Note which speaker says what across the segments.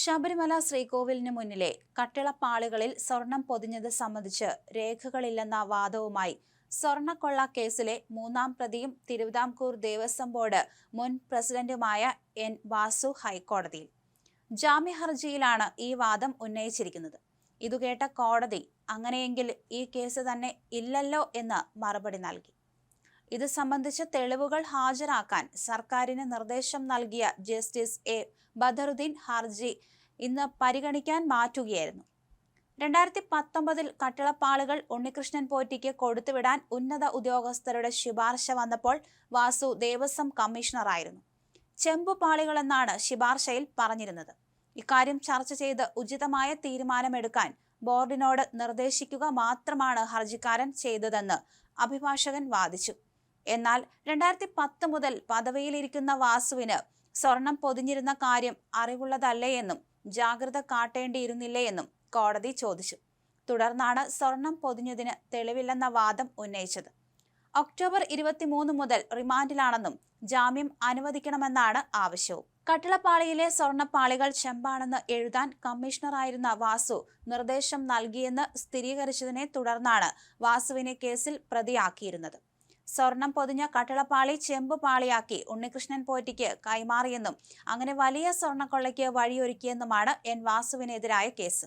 Speaker 1: ശബരിമല ശ്രീകോവിലിന് മുന്നിലെ കട്ടിളപ്പാളികളിൽ സ്വർണം പൊതിഞ്ഞത് സംബന്ധിച്ച് രേഖകളില്ലെന്ന വാദവുമായി സ്വർണക്കൊള്ള കേസിലെ മൂന്നാം പ്രതിയും തിരുവിതാംകൂർ ദേവസ്വം ബോർഡ് മുൻ പ്രസിഡന്റുമായ എൻ വാസു ഹൈക്കോടതിയിൽ. ജാമ്യ ഹർജിയിലാണ് ഈ വാദം ഉന്നയിച്ചിരിക്കുന്നത്. ഇതുകേട്ട കോടതി അങ്ങനെയെങ്കിൽ ഈ കേസ് തന്നെ ഇല്ലല്ലോ എന്ന് മറുപടി നൽകി. ഇത് സംബന്ധിച്ച് തെളിവുകൾ ഹാജരാക്കാൻ സർക്കാരിന് നിർദ്ദേശം നൽകിയ ജസ്റ്റിസ് എ ബദറുദ്ദീൻ ഹർജി ഇന്ന് പരിഗണിക്കാൻ മാറ്റുകയായിരുന്നു. 2019 കട്ടിളപ്പാളികൾ ഉണ്ണികൃഷ്ണൻ പോറ്റിക്ക് കൊടുത്തുവിടാൻ ഉന്നത ഉദ്യോഗസ്ഥരുടെ ശുപാർശ വന്നപ്പോൾ വാസു ദേവസ്വം കമ്മീഷണറായിരുന്നു. ചെമ്പുപാളികളെന്നാണ് ശുപാർശയിൽ പറഞ്ഞിരുന്നത്. ഇക്കാര്യം ചർച്ച ചെയ്ത് ഉചിതമായ തീരുമാനമെടുക്കാൻ ബോർഡിനോട് നിർദ്ദേശിക്കുക മാത്രമാണ് ഹർജിക്കാരൻ ചെയ്തതെന്ന് അഭിഭാഷകൻ വാദിച്ചു. എന്നാൽ 2010 മുതൽ പദവിയിലിരിക്കുന്ന വാസുവിന് സ്വർണം പൊതിഞ്ഞിരുന്ന കാര്യം അറിവുള്ളതല്ലേയെന്നും ജാഗ്രത കാട്ടേണ്ടിയിരുന്നില്ലേയെന്നും കോടതി ചോദിച്ചു. തുടർന്നാണ് സ്വർണം പൊതിഞ്ഞതിന് തെളിവില്ലെന്ന വാദം ഉന്നയിച്ചത്. ഒക്ടോബർ 23 മുതൽ റിമാൻഡിലാണെന്നും ജാമ്യം അനുവദിക്കണമെന്നാണ് ആവശ്യവും. കട്ടിളപ്പാളിയിലെ സ്വർണപ്പാളികൾ ചെമ്പാണെന്ന് എഴുതാൻ കമ്മീഷണറായിരുന്ന വാസു നിർദ്ദേശം നൽകിയെന്ന് സ്ഥിരീകരിച്ചതിനെ തുടർന്നാണ് വാസുവിനെ കേസിൽ പ്രതിയാക്കിയിരുന്നത്. സ്വർണം പൊതിഞ്ഞ കട്ടിളപ്പാളി ചെമ്പുപാളിയാക്കി ഉണ്ണികൃഷ്ണൻ പോറ്റിക്ക് കൈമാറിയെന്നും അങ്ങനെ വലിയ സ്വർണക്കൊള്ളയ്ക്ക് വഴിയൊരുക്കിയെന്നുമാണ് എൻ വാസുവിനെതിരായ കേസ്.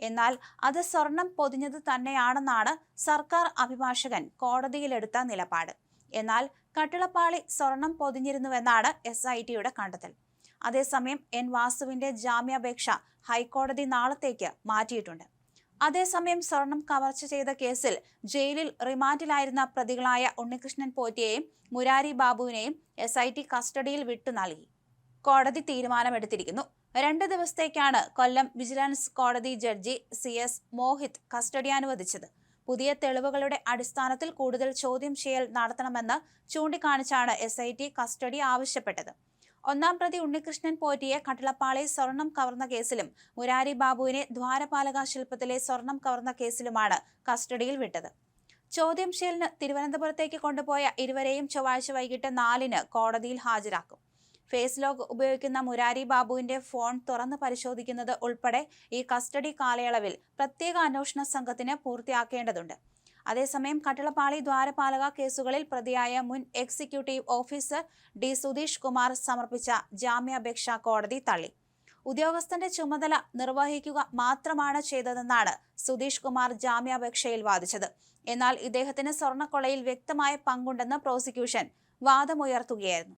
Speaker 1: എന്നാൽ അത് സ്വർണം പൊതിഞ്ഞത് തന്നെയാണെന്നാണ് സർക്കാർ അഭിഭാഷകൻ കോടതിയിലെടുത്ത നിലപാട്. എന്നാൽ കട്ടിളപ്പാളി സ്വർണം പൊതിഞ്ഞിരുന്നുവെന്നാണ് SITയുടെ കണ്ടെത്തൽ. അതേസമയം എൻ വാസുവിന്റെ ജാമ്യാപേക്ഷ ഹൈക്കോടതി നാളത്തേക്ക് മാറ്റിയിട്ടുണ്ട്. അതേസമയം സ്വർണം കവർച്ച ചെയ്ത കേസിൽ ജയിലിൽ റിമാൻഡിലായിരുന്ന പ്രതികളായ ഉണ്ണികൃഷ്ണൻ പോറ്റിയെയും മുരാരി ബാബുവിനെയും SIT കസ്റ്റഡിയിൽ വിട്ടു നൽകി കോടതി തീരുമാനമെടുത്തിരിക്കുന്നു. 2 ദിവസത്തേക്കാണ് കൊല്ലം വിജിലൻസ് കോടതി ജഡ്ജി CS മോഹിത് കസ്റ്റഡി അനുവദിച്ചത്. പുതിയ തെളിവുകളുടെ അടിസ്ഥാനത്തിൽ കൂടുതൽ ചോദ്യം ചെയ്യൽ നടത്തണമെന്ന് ചൂണ്ടിക്കാണിച്ചാണ് SIT കസ്റ്റഡി ആവശ്യപ്പെട്ടത്. ഒന്നാം പ്രതി ഉണ്ണികൃഷ്ണൻ പോറ്റിയെ കട്ടിളപ്പാളി സ്വർണം കവർന്ന കേസിലും മുരാരി ബാബുവിനെ ദ്വാരപാലക ശില്പത്തിലെ സ്വർണം കവർന്ന കേസിലുമാണ് കസ്റ്റഡിയിൽ വിട്ടത്. ചോദ്യം ചെയ്യലിന് തിരുവനന്തപുരത്തേക്ക് കൊണ്ടുപോയ ഇരുവരെയും ചൊവ്വാഴ്ച വൈകിട്ട് 4-ന് കോടതിയിൽ ഹാജരാക്കും. ഫേസ് ലോഗ് ഉപയോഗിക്കുന്ന മുരാരി ബാബുവിന്റെ ഫോൺ തുറന്ന് പരിശോധിക്കുന്നത് ഉൾപ്പെടെ ഈ കസ്റ്റഡി കാലയളവിൽ പ്രത്യേക അന്വേഷണ സംഘത്തിന് പൂർത്തിയാക്കേണ്ടതുണ്ട്. അതേസമയം കട്ടിളപ്പാളി ദ്വാരപാലക കേസുകളിൽ പ്രതിയായ മുൻ executive officer D Sudheesh Kumar സമർപ്പിച്ച ജാമ്യാപേക്ഷ കോടതി തള്ളി. ഉദ്യോഗസ്ഥന്റെ ചുമതല നിർവഹിക്കുക മാത്രമാണ് ചെയ്തതെന്നാണ് സുധീഷ് കുമാർ ജാമ്യാപേക്ഷയിൽ വാദിച്ചത്. എന്നാൽ ഇദ്ദേഹത്തിന് സ്വർണക്കൊള്ളയിൽ വ്യക്തമായ പങ്കുണ്ടെന്ന് പ്രോസിക്യൂഷൻ വാദമുയർത്തുകയായിരുന്നു.